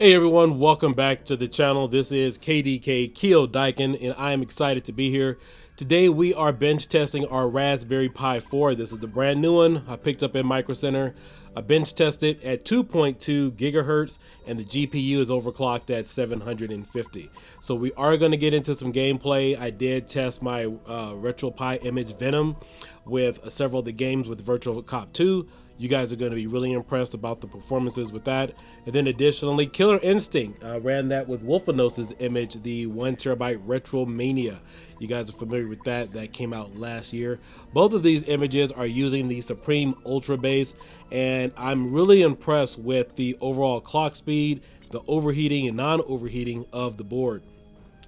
Hey everyone, welcome back to the channel. This is KDK Kiodiekin, and I am excited to be here. Today we are bench testing our Raspberry Pi 4. This is the brand new one I picked up in Micro Center. I bench tested at 2.2 gigahertz and the GPU is overclocked at 750. So we are going to get into some gameplay. I did test my Retropie image Venom with several of the games with Virtua 2. You guys are going to be really impressed about the performances with that. And then additionally, Killer Instinct. I ran that with Wolfenos's image, the 1TB Retro Mania. You guys are familiar with that. That came out last year. Both of these images are using the Supreme Ultra base, and I'm really impressed with the overall clock speed, the overheating and non-overheating of the board.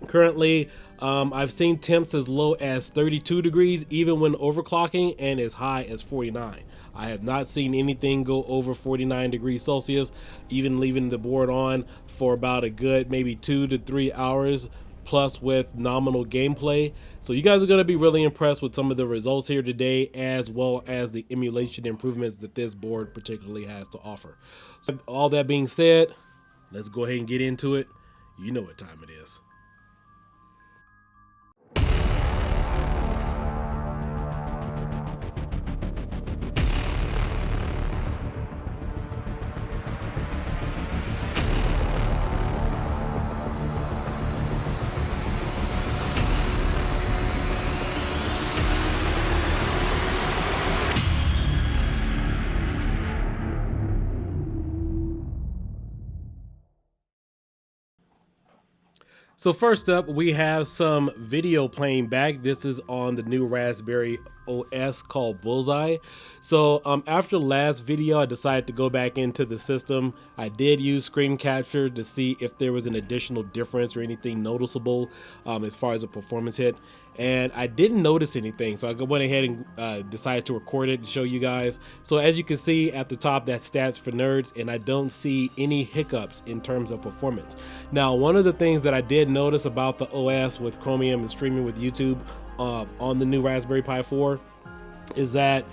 Currently, I've seen temps as low as 32 degrees even when overclocking, and as high as 49. I have not seen anything go over 49 degrees Celsius, even leaving the board on for about a good maybe 2 to 3 hours plus with nominal gameplay. So you guys are going to be really impressed with some of the results here today, as well as the emulation improvements that this board particularly has to offer. So all that being said, let's go ahead and get into it. You know what time it is. So first up, we have some video playing back. This is on the new Raspberry OS called Bullseye. So after the last video, I decided to go back into the system. I did use screen capture to see if there was an additional difference or anything noticeable as far as a performance hit. And I didn't notice anything, so I went ahead and decided to record it and show you guys. So as you can see at the top, that's stats for nerds, and I don't see any hiccups in terms of performance. Now, one of the things that I did notice about the OS with Chromium and streaming with YouTube on the new Raspberry Pi 4 is that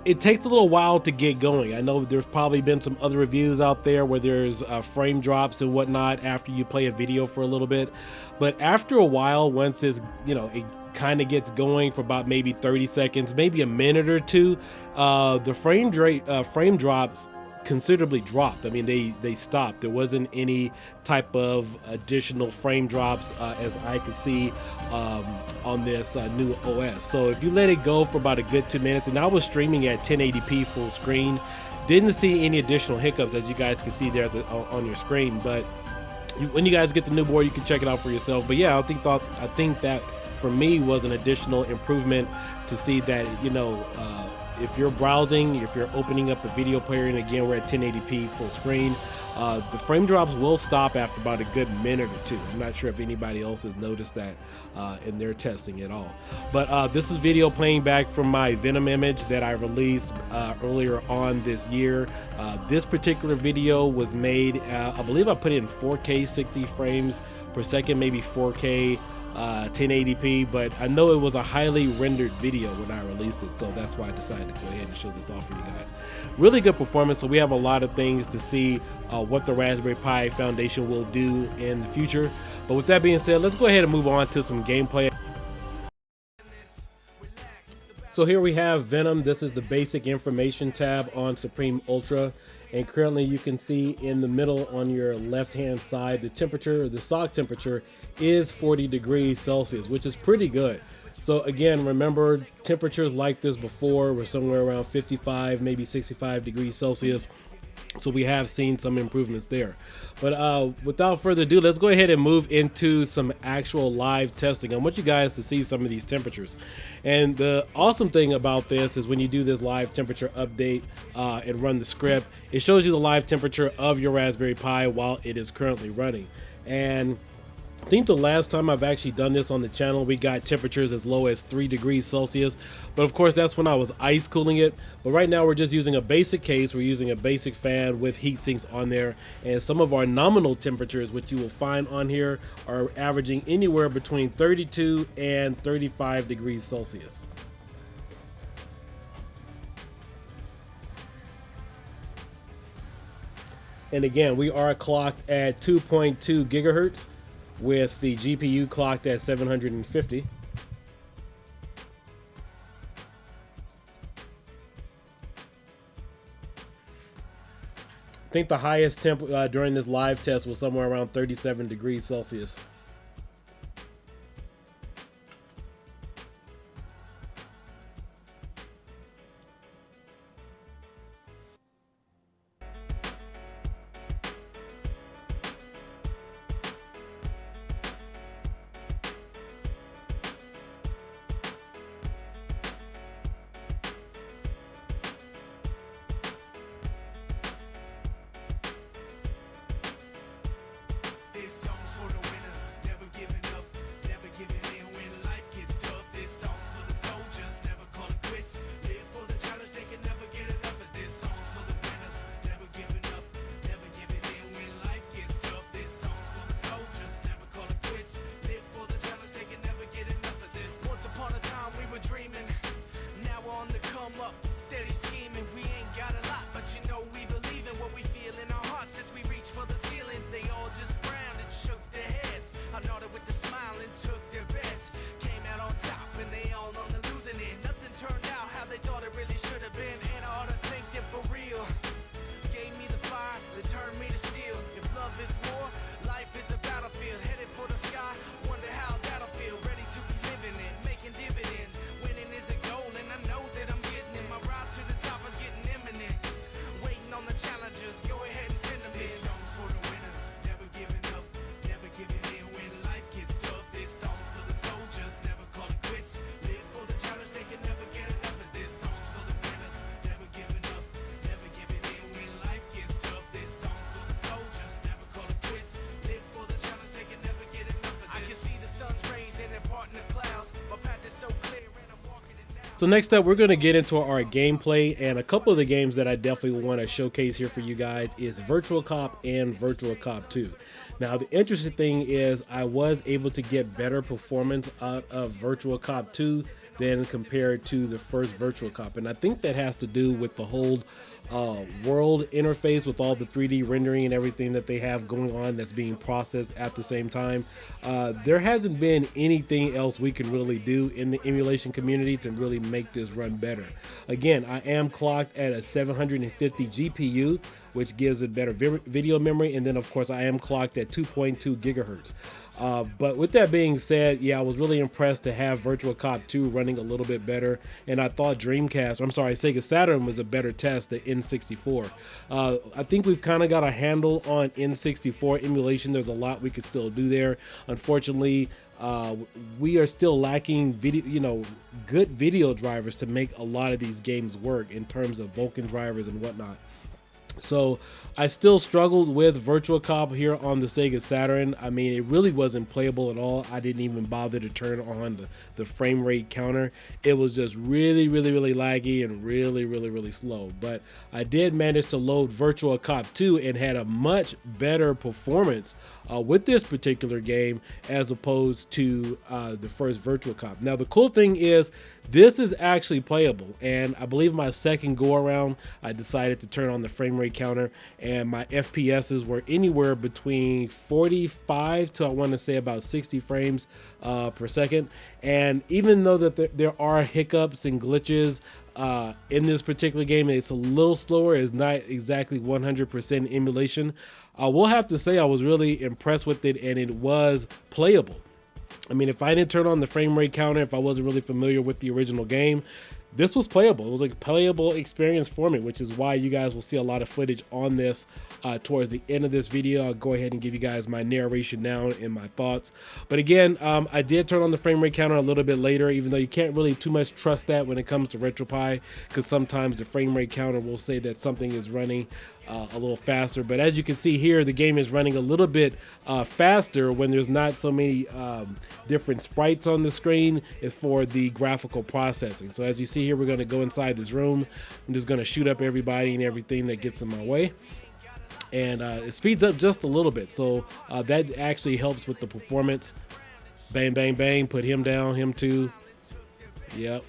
it takes a little while to get going. I know there's probably been some other reviews out there where there's frame drops and whatnot after you play a video for a little bit, but after a while, once it's, it kind of gets going for about maybe 30 seconds, maybe a minute or two, the frame drops considerably dropped. I mean, they stopped. There wasn't any type of additional frame drops as I could see on this new OS. So if you let it go for about a good 2 minutes, and I was streaming at 1080p full screen, didn't see any additional hiccups as you guys can see there on your screen. But when you guys get the new board, you can check it out for yourself. But yeah, I think that for me was an additional improvement to see that, if you're browsing, if you're opening up a video player, and again, we're at 1080p full screen, the frame drops will stop after about a good minute or two. I'm not sure if anybody else has noticed that in their testing at all. But this is video playing back from my Venom image that I released earlier on this year. This particular video was made, I believe I put it in 4K 60 frames per second, maybe 4K 1080p, but I know it was a highly rendered video when I released it, so that's why I decided to go ahead and show this off for you guys. Really good performance. So we have a lot of things to see what the Raspberry Pi Foundation will do in the future. But with that being said, let's go ahead and move on to some gameplay. So here we have Venom. This is the basic information tab on Supreme Ultra. And currently you can see in the middle on your left hand side, the temperature, the stock temperature is 40 degrees Celsius, which is pretty good. So again, remember, temperatures like this before were somewhere around 55, maybe 65 degrees Celsius. So we have seen some improvements there. But without further ado, let's go ahead and move into some actual live testing. I want you guys to see some of these temperatures. And the awesome thing about this is when you do this live temperature update and run the script, it shows you the live temperature of your Raspberry Pi while it is currently running. And I think the last time I've actually done this on the channel, we got temperatures as low as 3 degrees Celsius. But of course, that's when I was ice cooling it. But right now, we're just using a basic case. We're using a basic fan with heat sinks on there. And some of our nominal temperatures, which you will find on here, are averaging anywhere between 32 and 35 degrees Celsius. And again, we are clocked at 2.2 gigahertz with the GPU clocked at 750. I think the highest temp during this live test was somewhere around 37 degrees Celsius. So next up, we're going to get into our gameplay, and a couple of the games that I definitely want to showcase here for you guys is Virtua Cop and Virtua Cop 2. Now, the interesting thing is I was able to get better performance out of Virtua Cop 2 than compared to the first Virtua Cop, and I think that has to do with the whole world interface with all the 3D rendering and everything that they have going on that's being processed at the same time. There hasn't been anything else we can really do in the emulation community to really make this run better. Again, I am clocked at a 750 GPU, which gives it better video memory, and then of course I am clocked at 2.2 gigahertz. But with that being said, yeah, I was really impressed to have Virtua Cop 2 running a little bit better, and I thought Sega Saturn was a better test than N64. I think we've kind of got a handle on N64 emulation. There's a lot we could still do there. Unfortunately, we are still lacking good video drivers to make a lot of these games work in terms of Vulkan drivers and whatnot. So I still struggled with Virtua Cop here on the Sega Saturn. I mean, it really wasn't playable at all. I didn't even bother to turn on the frame rate counter. It was just really laggy and really slow. But I did manage to load Virtua Cop 2 and had a much better performance with this particular game as opposed to the first Virtua Cop. Now, the cool thing is this is actually playable, and I believe my second go around I decided to turn on the frame rate counter, and my FPSs were anywhere between 45 to I want to say about 60 frames per second. And even though that there are hiccups and glitches in this particular game, it's a little slower. It's not exactly 100% emulation. I will have to say I was really impressed with it, and it was playable. I mean, if I didn't turn on the frame rate counter, if I wasn't really familiar with the original game, this was playable. It was a playable experience for me, which is why you guys will see a lot of footage on this towards the end of this video. I'll go ahead and give you guys my narration now and my thoughts. But again, I did turn on the frame rate counter a little bit later, even though you can't really too much trust that when it comes to Retropie, because sometimes the frame rate counter will say that something is running a little faster. But as you can see here, the game is running a little bit faster when there's not so many different sprites on the screen. It's for the graphical processing. So as you see here, we're going to go inside this room. I'm just going to shoot up everybody and everything that gets in my way. And it speeds up just a little bit. So that actually helps with the performance. Bang, bang, bang. Put him down, him too. Yep.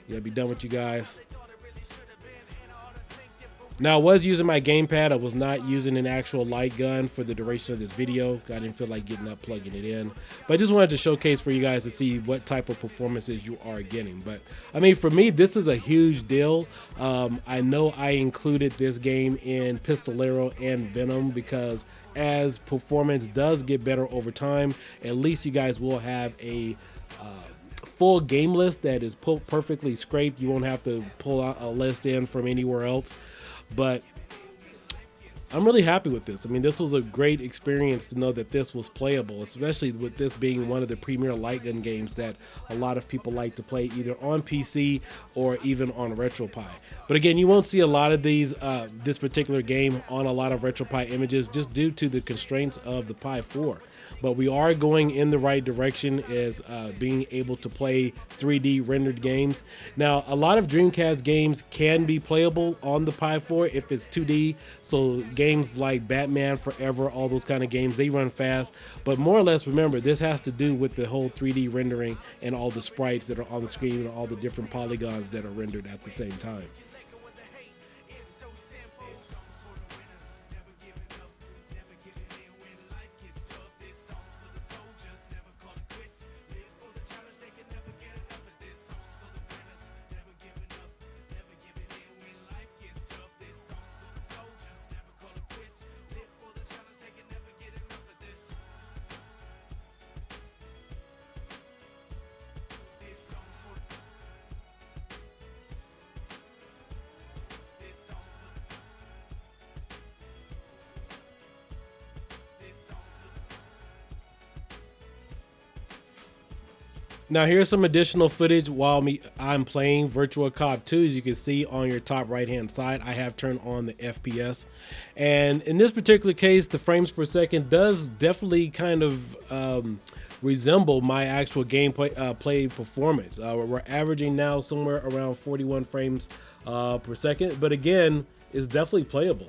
Yeah, be done with you guys. Now, I was using my gamepad. I was not using an actual light gun for the duration of this video. I didn't feel like getting up, plugging it in. But I just wanted to showcase for you guys to see what type of performances you are getting. But, I mean, for me, this is a huge deal. I know I included this game in Pistolero and Venom because as performance does get better over time, at least you guys will have a full game list that is perfectly scraped. You won't have to pull out a list in from anywhere else. But I'm really happy with this. I mean, this was a great experience to know that this was playable, especially with this being one of the premier Lightgun games that a lot of people like to play either on PC or even on Retropie. But again, you won't see a lot of these, this particular game on a lot of Retropie images just due to the constraints of the Pi 4. But we are going in the right direction as being able to play 3D rendered games. Now, a lot of Dreamcast games can be playable on the Pi 4 if it's 2D. So games like Batman Forever, all those kind of games, they run fast. But more or less, remember, this has to do with the whole 3D rendering and all the sprites that are on the screen and all the different polygons that are rendered at the same time. Now here's some additional footage while I'm playing Virtua Cop 2. As you can see on your top right hand side, I have turned on the FPS. And in this particular case, the frames per second does definitely kind of resemble my actual gameplay play performance. We're averaging now somewhere around 41 frames per second, but again, it's definitely playable.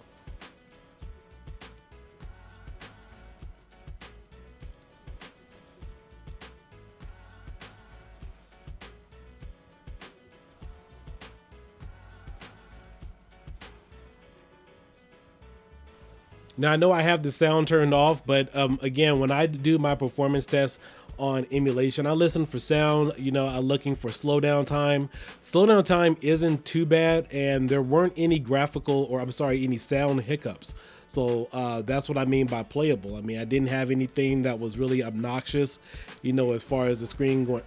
Now, I know I have the sound turned off, but again, when I do my performance tests on emulation, I listen for sound. You know, I'm looking for slowdown time. Slowdown time isn't too bad, and there weren't any graphical, or I'm sorry, any sound hiccups. So that's what I mean by playable. I mean, I didn't have anything that was really obnoxious, you know, as far as the screen going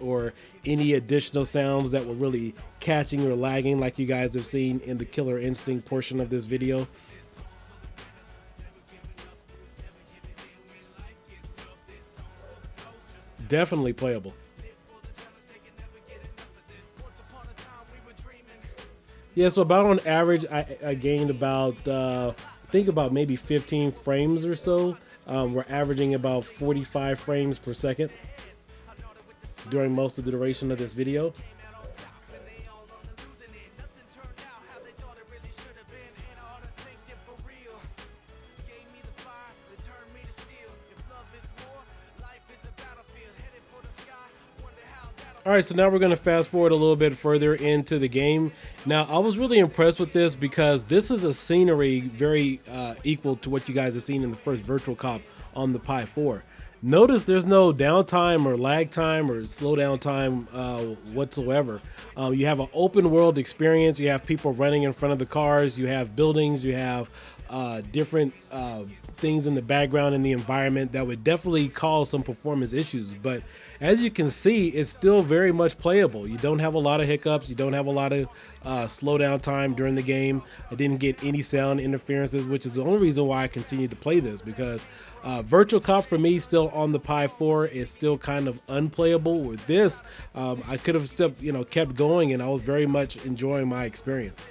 or any additional sounds that were really catching or lagging like you guys have seen in the Killer Instinct portion of this video. Definitely playable. Yeah, so about on average, I gained about, I think about maybe 15 frames or so. We're averaging about 45 frames per second during most of the duration of this video. All right, so now we're going to fast forward a little bit further into the game. Now, I was really impressed with this because this is a scenery very equal to what you guys have seen in the first Virtual Cop on the Pi 4. Notice there's no downtime or lag time or slowdown time whatsoever. You have an open world experience. You have people running in front of the cars. You have buildings. You have different things in the background in the environment that would definitely cause some performance issues. But as you can see, it's still very much playable. You don't have a lot of hiccups. You don't have a lot of slowdown time during the game. I didn't get any sound interferences, which is the only reason why I continue to play this, because Virtual Cop for me still on the Pi 4 is still kind of unplayable. With this, I could have still, you know, kept going, and I was very much enjoying my experience.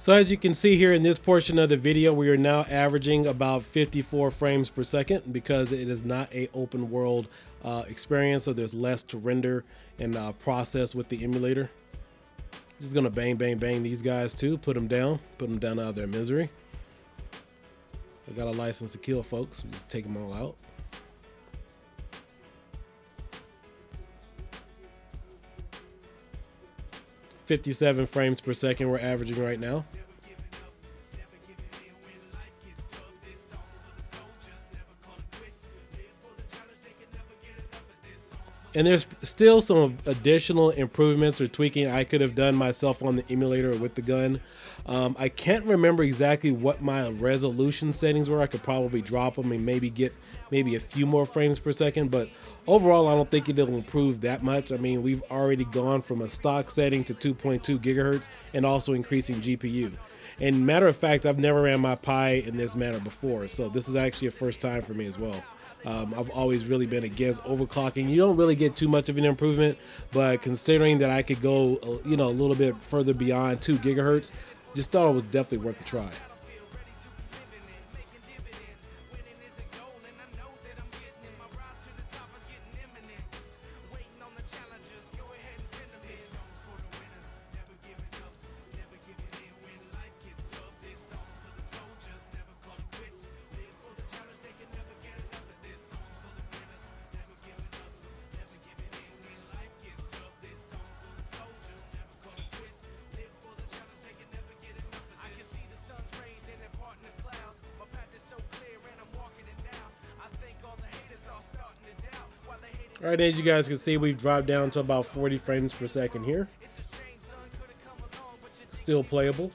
So as you can see here in this portion of the video, we are now averaging about 54 frames per second because it is not a open world experience, so there's less to render and process with the emulator. Just gonna bang, bang, bang these guys too, put them down out of their misery. I got a license to kill, folks. We just take them all out. .57 frames per second we're averaging right now. And there's still some additional improvements or tweaking I could have done myself on the emulator with the gun. I can't remember exactly what my resolution settings were. I could probably drop them and maybe get a few more frames per second, but overall I don't think it'll improve that much. I mean, we've already gone from a stock setting to 2.2 gigahertz and also increasing GPU. And matter of fact, I've never ran my Pi in this manner before, so this is actually a first time for me as well. I've always really been against overclocking. You don't really get too much of an improvement, but considering that I could go, a little bit further beyond 2 gigahertz, just thought it was definitely worth the try. All right, as you guys can see, we've dropped down to about 40 frames per second here. Still playable.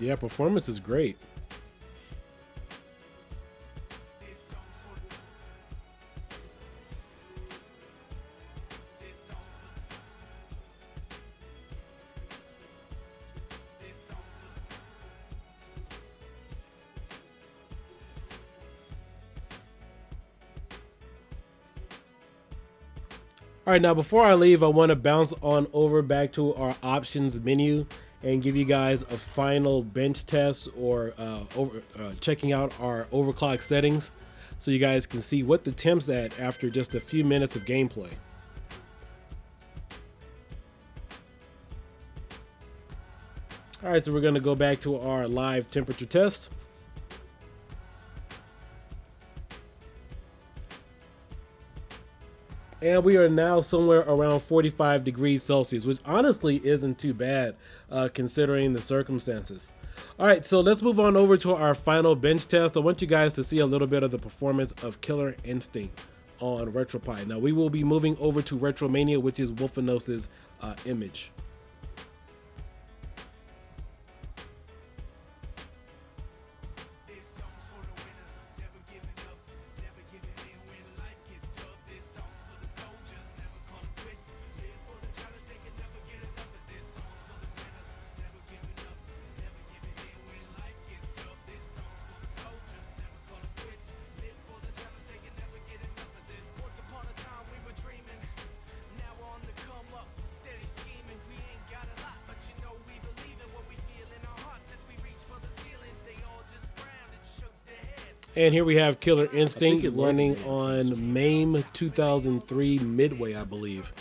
Yeah, performance is great. All right, now before I leave, I want to bounce on over back to our options menu and give you guys a final bench test or checking out our overclock settings so you guys can see what the temp's at after just a few minutes of gameplay. All right, so we're going to go back to our live temperature test. And we are now somewhere around 45 degrees Celsius, which honestly isn't too bad considering the circumstances. All right, so let's move on over to our final bench test. I want you guys to see a little bit of the performance of Killer Instinct on Retropie. Now we will be moving over to Retromania, which is Wolfenos's image. And here we have Killer Instinct running on MAME 2003 Midway, I believe.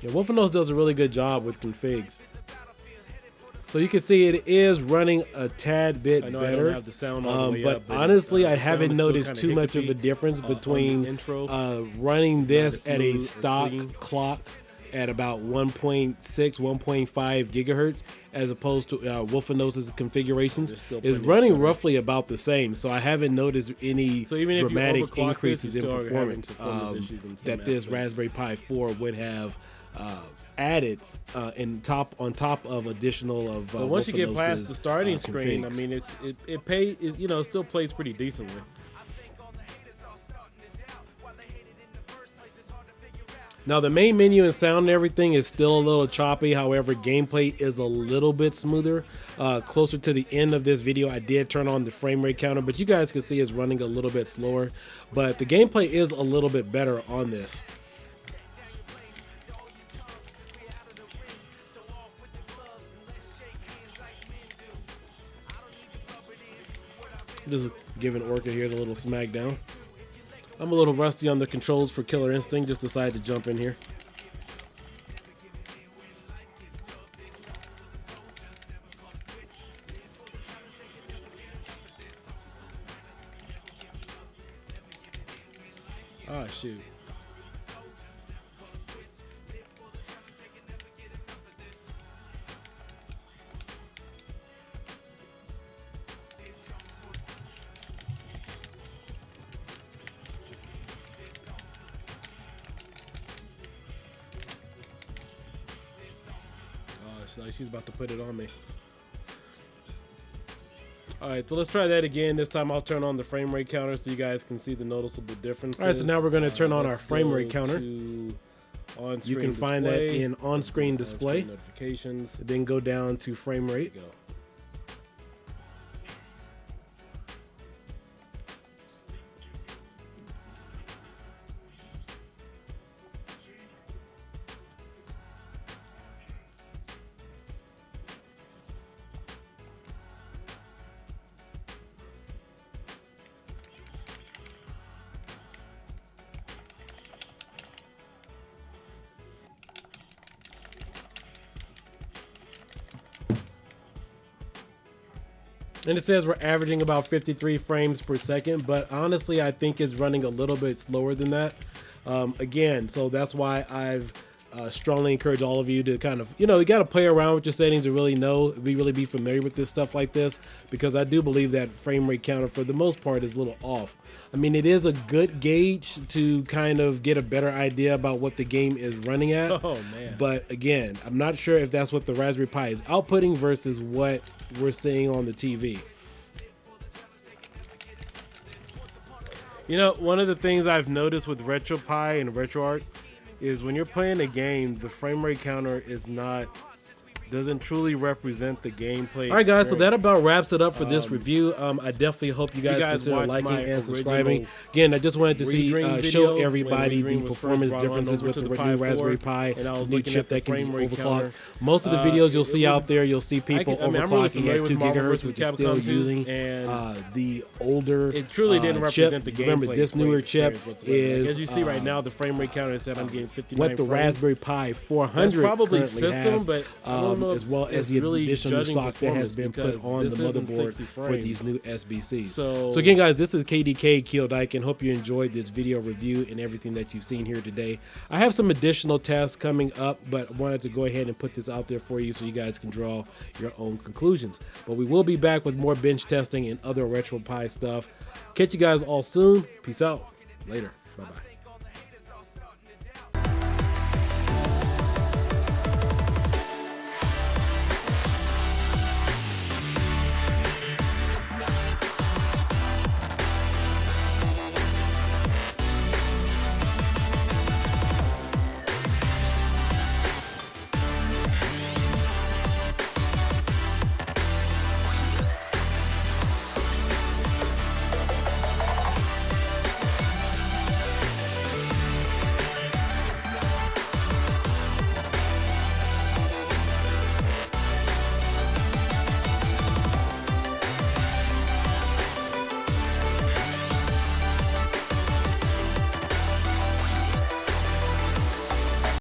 Yeah, Wolfenos does a really good job with configs. So you can see it is running a tad bit better. I don't have the sound all the way up, but honestly, I haven't noticed too much of a difference between running this at a stock clock at about 1.6, 1.5 gigahertz, as opposed to Wolfenosis configurations is running roughly about the same. So I haven't noticed any dramatic increases in performance that this Raspberry Pi 4 would have added on top of additional of. But once you get past the starting screen, I mean, it still plays pretty decently. Now the main menu and sound and everything is still a little choppy. However, gameplay is a little bit smoother. Closer to the end of this video, I did turn on the frame rate counter, but you guys can see it's running a little bit slower. But the gameplay is a little bit better on this. Just giving Orca here the little smack down. I'm a little rusty on the controls for Killer Instinct, just decided to jump in here. Ah, shoot. Like she's about to put it on me. All right, so let's try that again. This time I'll turn on the frame rate counter so you guys can see the noticeable differences. All right, so now we're going to turn on our frame rate counter. You can find that in on-screen display. Notifications. Then go down to frame rate. And it says we're averaging about 53 frames per second, but honestly, I think it's running a little bit slower than that. Again, so that's why I've strongly encourage all of you to kind of, you got to play around with your settings to really be familiar with this stuff like this, because I do believe that frame rate counter for the most part is a little off. I mean, it is a good gauge to kind of get a better idea about what the game is running at. Oh, man. But again, I'm not sure if that's what the Raspberry Pi is outputting versus what we're seeing on the TV. One of the things I've noticed with Retropie and RetroArch is when you're playing a game, the frame rate counter doesn't truly represent the gameplay. All right, guys, so that about wraps it up for this review. I definitely hope you guys consider liking and subscribing. Again, I just wanted to show everybody the performance differences with the new Raspberry Pi, the new chip that can be overclocked. Most of the videos you'll see out there, you'll see people overclocking at 2 gigahertz, which is still using the older It truly didn't represent the gameplay. Remember, this newer chip is, as you see right now, the frame rate counter is set. I'm getting 59 what the Raspberry Pi 400 probably system, has, but as well as the additional stock that has been put on the motherboard for these new SBCs. So again, guys, this is KDK, kiodiekin. Hope you enjoyed this video review and everything that you've seen here today. I have some additional tests coming up, but I wanted to go ahead and put this out there for you so you guys can draw your own conclusions. But we will be back with more bench testing and other RetroPie stuff. Catch you guys all soon. Peace out. Later. Bye-bye.